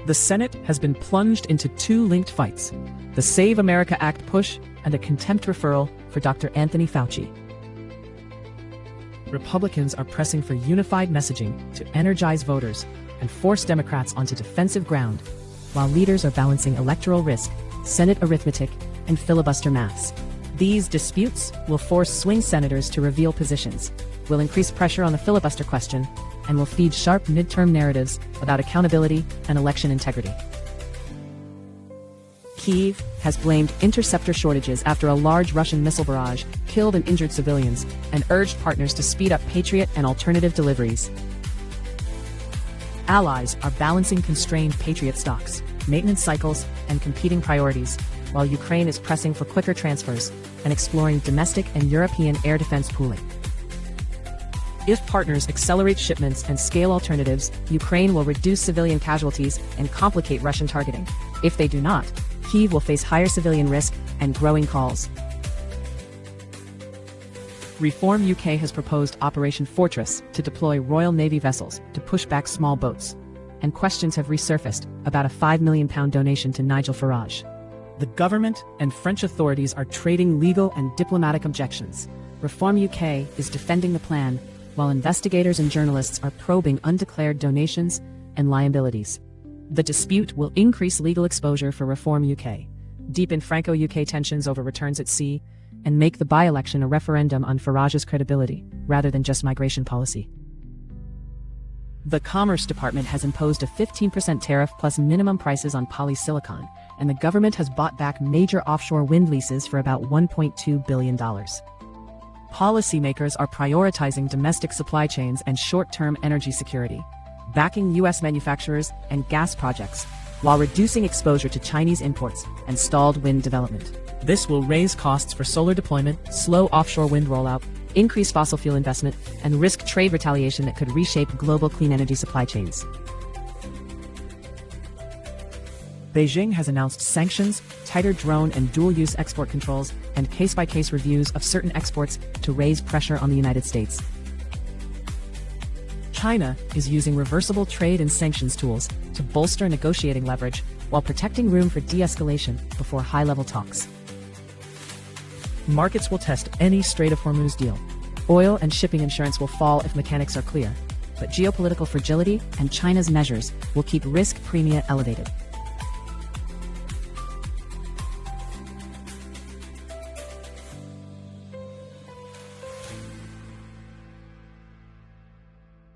The Senate has been plunged into two linked fights: the Save America Act push and a contempt referral for Dr. Anthony Fauci. Republicans are pressing for unified messaging to energize voters and force Democrats onto defensive ground, while leaders are balancing electoral risk, Senate arithmetic, and filibuster maths. These disputes will force swing senators to reveal positions, will increase pressure on the filibuster question, and will feed sharp midterm narratives about accountability and election integrity. Kyiv has blamed interceptor shortages after a large Russian missile barrage killed and injured civilians, and urged partners to speed up Patriot and alternative deliveries. Allies are balancing constrained Patriot stocks, maintenance cycles, and competing priorities, while Ukraine is pressing for quicker transfers and exploring domestic and European air defense pooling. If partners accelerate shipments and scale alternatives, Ukraine will reduce civilian casualties and complicate Russian targeting. If they do not, Kyiv will face higher civilian risk and growing calls. Reform UK has proposed Operation Fortress to deploy Royal Navy vessels to push back small boats, and questions have resurfaced about a £5 million donation to Nigel Farage. The government and French authorities are trading legal and diplomatic objections. Reform UK is defending the plan, while investigators and journalists are probing undeclared donations and liabilities. The dispute will increase legal exposure for Reform UK, deepen Franco-UK tensions over returns at sea, and make the by-election a referendum on Farage's credibility, rather than just migration policy. The Commerce Department has imposed a 15% tariff plus minimum prices on polysilicon, and the government has bought back major offshore wind leases for about $1.2 billion. Policymakers are prioritizing domestic supply chains and short-term energy security, backing U.S. manufacturers and gas projects, while reducing exposure to Chinese imports and stalled wind development. This will raise costs for solar deployment, slow offshore wind rollout, increase fossil fuel investment, and risk trade retaliation that could reshape global clean energy supply chains. Beijing has announced sanctions, tighter drone and dual-use export controls, and case-by-case reviews of certain exports to raise pressure on the United States. China is using reversible trade and sanctions tools to bolster negotiating leverage while protecting room for de-escalation before high-level talks. Markets will test any Strait of Hormuz deal. Oil and shipping insurance will fall if mechanics are clear, but geopolitical fragility and China's measures will keep risk premia elevated.